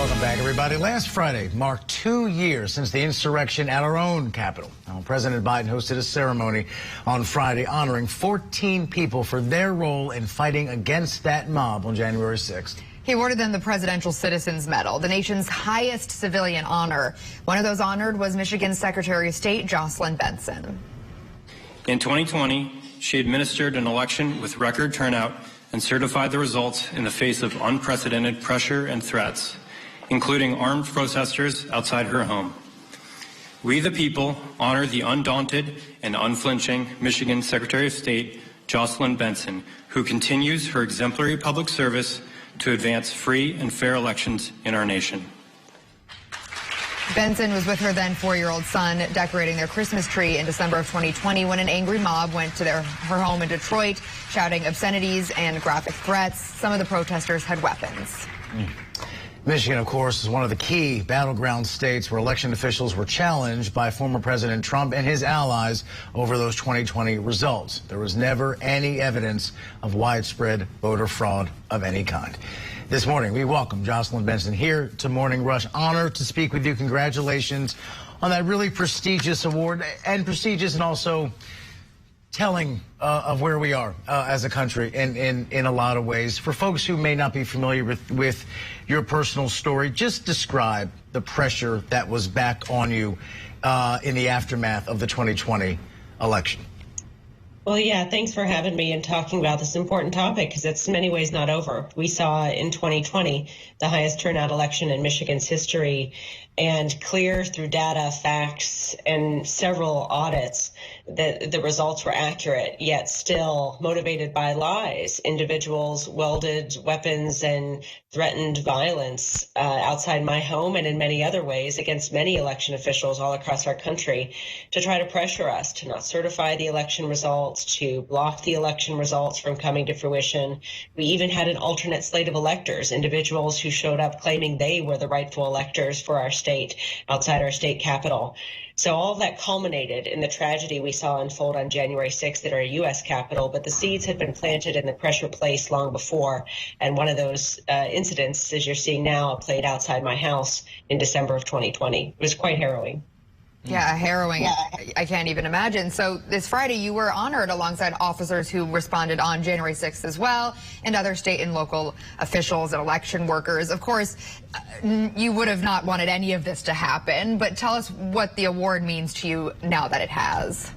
Welcome back, everybody. Last Friday marked 2 years since the insurrection at our own Capitol. Now, President Biden hosted a ceremony on Friday honoring 14 people for their role in fighting against that mob on January 6th. He awarded them the Presidential Citizens Medal, the nation's highest civilian honor. One of those honored was Michigan's Secretary of State, Jocelyn Benson. In 2020, she administered an election with record turnout and certified the results in the face of unprecedented pressure and threats, including armed protesters outside her home. We, the people, honor the undaunted and unflinching Michigan Secretary of State, Jocelyn Benson, who continues her exemplary public service to advance free and fair elections in our nation. Benson was with her then 4-year-old son decorating their Christmas tree in December of 2020 when an angry mob went to her home in Detroit, shouting obscenities and graphic threats. Some of the protesters had weapons. Michigan, of course, is one of the key battleground states where election officials were challenged by former President Trump and his allies over those 2020 results. There was never any evidence of widespread voter fraud of any kind. This morning, we welcome Jocelyn Benson here to Morning Rush. Honored to speak with you. Congratulations on that really prestigious award, and prestigious and also telling of where we are as a country in a lot of ways. For folks who may not be familiar with your personal story, just describe the pressure that was back on you in the aftermath of the 2020 election. Well, yeah, thanks for having me and talking about this important topic, because it's in many ways not over. We saw in 2020 the highest turnout election in Michigan's history, and clear through data, facts, and several audits that the results were accurate, yet still motivated by lies. Individuals wielded weapons and threatened violence outside my home and in many other ways against many election officials all across our country to try to pressure us to not certify the election results, to block the election results from coming to fruition. We even had an alternate slate of electors, individuals who showed up claiming they were the rightful electors for our state outside our state capital. So all of that culminated in the tragedy we saw unfold on January 6th at our U.S. Capitol, but the seeds had been planted and the pressure placed long before. And one of those incidents, as you're seeing now, played outside my house in December of 2020. It was quite harrowing. Yeah, harrowing. Yeah. I can't even imagine. So this Friday, you were honored alongside officers who responded on January 6th as well, and other state and local officials and election workers. Of course, you would have not wanted any of this to happen, but tell us what the award means to you now that it has.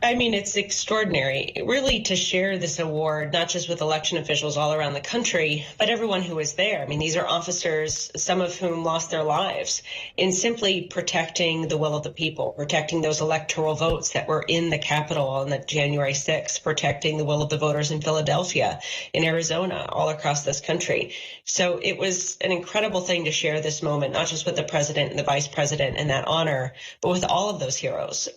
I mean, it's extraordinary, really, to share this award, not just with election officials all around the country, but everyone who was there. I mean, these are officers, some of whom lost their lives in simply protecting the will of the people, protecting those electoral votes that were in the Capitol on the January 6th, protecting the will of the voters in Philadelphia, in Arizona, all across this country. So it was an incredible thing to share this moment, not just with the president and the vice president and that honor, but with all of those heroes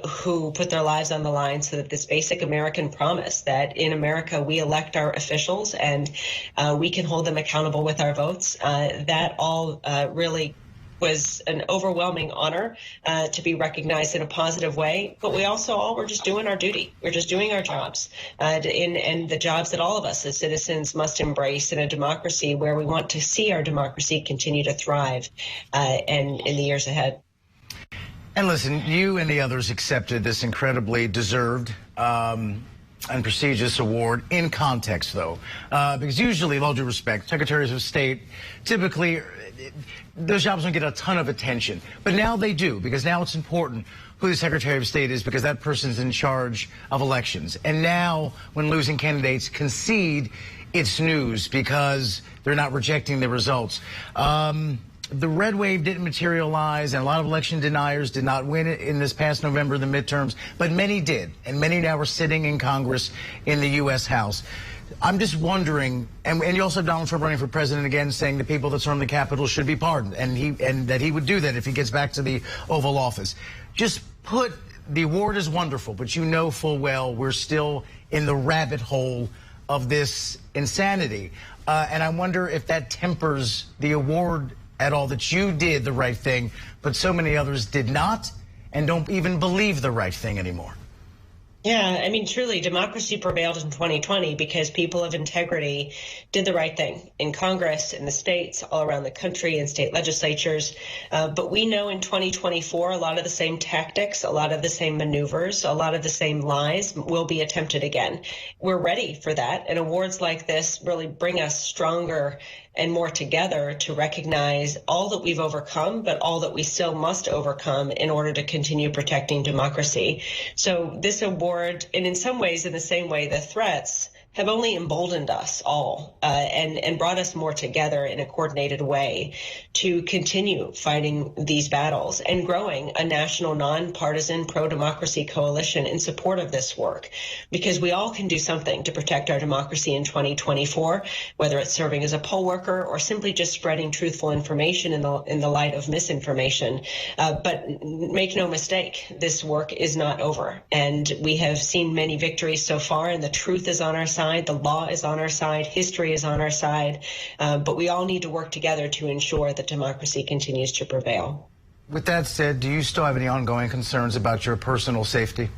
who put their lives on the line so that this basic American promise that in America we elect our officials and we can hold them accountable with our votes, that all really was an overwhelming honor to be recognized in a positive way. But we also all were just doing our duty. We're just doing our jobs and the jobs that all of us as citizens must embrace in a democracy where we want to see our democracy continue to thrive and in the years ahead. And listen, you and the others accepted this incredibly deserved and prestigious award in context, though, because usually, with all due respect, secretaries of state typically, those jobs don't get a ton of attention. But now they do, because now it's important who the Secretary of State is, because that person's in charge of elections. And now, when losing candidates concede, it's news because they're not rejecting the results. The red wave didn't materialize, and a lot of election deniers did not win it in this past November, the midterms, but many did, and many now are sitting in Congress in the U.S. House. I'm just wondering, and you also have Donald Trump running for president again, saying the people that stormed the Capitol should be pardoned, and that he would do that if he gets back to the Oval Office. Just put, the award is wonderful, but you know full well we're still in the rabbit hole of this insanity. And I wonder if that tempers the award at all, that you did the right thing, but so many others did not and don't even believe the right thing anymore. Yeah, I mean, truly, democracy prevailed in 2020 because people of integrity did the right thing in Congress, in the states, all around the country, in state legislatures. But we know in 2024, a lot of the same tactics, a lot of the same maneuvers, a lot of the same lies will be attempted again. We're ready for that. And awards like this really bring us stronger and more together to recognize all that we've overcome, but all that we still must overcome in order to continue protecting democracy. So this award, and in some ways, in the same way, the threats have only emboldened us all and brought us more together in a coordinated way to continue fighting these battles and growing a national nonpartisan pro-democracy coalition in support of this work, because we all can do something to protect our democracy in 2024, whether it's serving as a poll worker or simply just spreading truthful information in the light of misinformation. But make no mistake, this work is not over, and we have seen many victories so far, and the truth is on our side. The law is on our side. History is on our side. But we all need to work together to ensure that democracy continues to prevail. With that said, do you still have any ongoing concerns about your personal safety?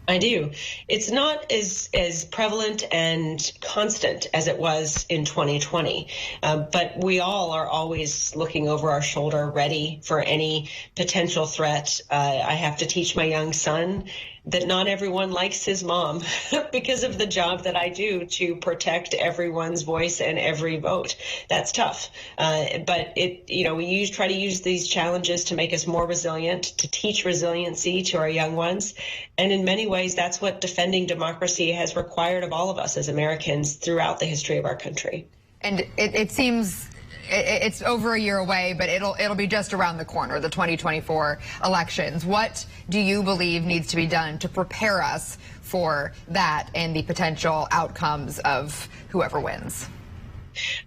I do. It's not as prevalent and constant as it was in 2020, but we all are always looking over our shoulder, ready for any potential threat. I have to teach my young son that not everyone likes his mom because of the job that I do to protect everyone's voice and every vote. That's tough. But we try to use these challenges to make us more resilient, to teach resiliency to our young ones. And in many ways, that's what defending democracy has required of all of us as Americans throughout the history of our country. And it seems it's over a year away, but it'll be just around the corner, the 2024 elections. What do you believe needs to be done to prepare us for that and the potential outcomes of whoever wins?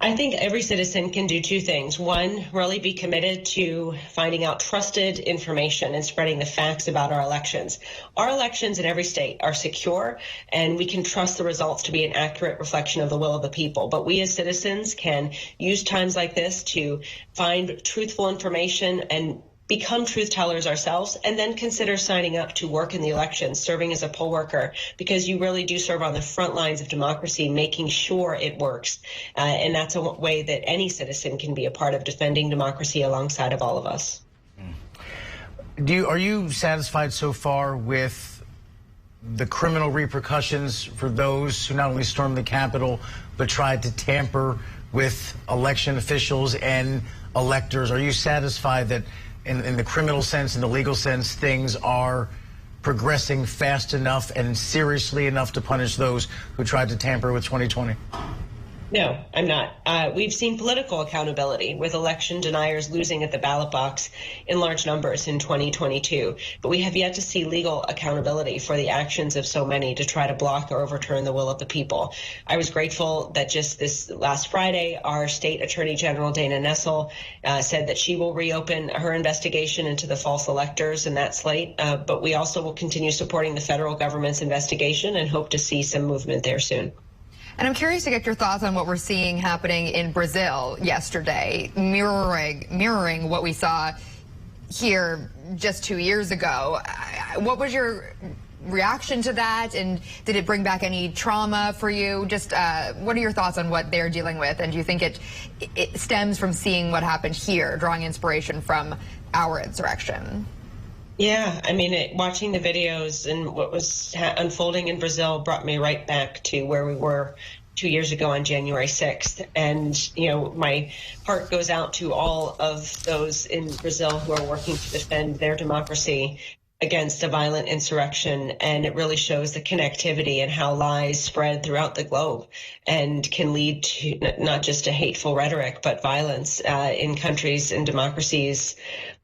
I think every citizen can do two things. One, really be committed to finding out trusted information and spreading the facts about our elections. Our elections in every state are secure, and we can trust the results to be an accurate reflection of the will of the people. But we as citizens can use times like this to find truthful information and become truth tellers ourselves, and then consider signing up to work in the elections, serving as a poll worker, because you really do serve on the front lines of democracy, making sure it works. And that's a way that any citizen can be a part of defending democracy alongside of all of us. Are you satisfied so far with the criminal repercussions for those who not only stormed the Capitol, but tried to tamper with election officials and electors? Are you satisfied that in the criminal sense, in the legal sense, things are progressing fast enough and seriously enough to punish those who tried to tamper with 2020? No, I'm not. We've seen political accountability with election deniers losing at the ballot box in large numbers in 2022. But we have yet to see legal accountability for the actions of so many to try to block or overturn the will of the people. I was grateful that just this last Friday, our state attorney general, Dana Nessel, said that she will reopen her investigation into the false electors in that slate. But we also will continue supporting the federal government's investigation and hope to see some movement there soon. And I'm curious to get your thoughts on what we're seeing happening in Brazil yesterday, mirroring what we saw here just 2 years ago. What was your reaction to that, and did it bring back any trauma for you? Just what are your thoughts on what they're dealing with, and do you think it stems from seeing what happened here, drawing inspiration from our insurrection? Yeah, I mean, watching the videos and what was unfolding in Brazil brought me right back to where we were 2 years ago on January 6th. And, my heart goes out to all of those in Brazil who are working to defend their democracy against a violent insurrection. And it really shows the connectivity and how lies spread throughout the globe and can lead to not just a hateful rhetoric, but violence in countries and democracies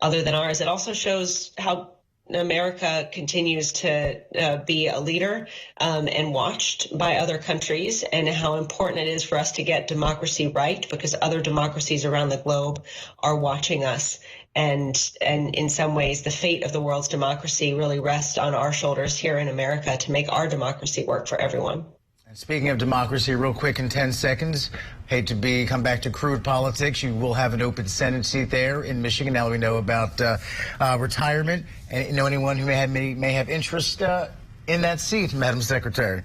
other than ours. It also shows how America continues to be a leader and watched by other countries, and how important it is for us to get democracy right, because other democracies around the globe are watching us. And in some ways, the fate of the world's democracy really rests on our shoulders here in America to make our democracy work for everyone. Speaking of democracy, real quick in 10 seconds, hate to come back to crude politics. You will have an open Senate seat there in Michigan. Now we know about retirement. And anyone who may have interest in that seat, Madam Secretary?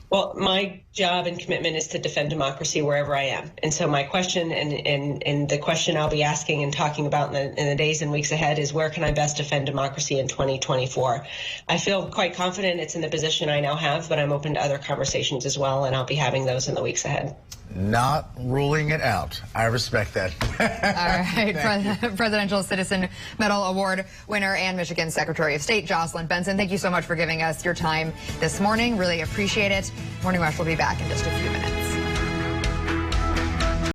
Well, my job and commitment is to defend democracy wherever I am. And so my question and the question I'll be asking and talking about in the days and weeks ahead is, where can I best defend democracy in 2024? I feel quite confident it's in the position I now have, but I'm open to other conversations as well, and I'll be having those in the weeks ahead. Not ruling it out. I respect that. All right. Presidential Citizen Medal Award winner and Michigan Secretary of State Jocelyn Benson, thank you so much for giving us your time this morning. Really appreciate it. Morning Rush will be back in just a few minutes.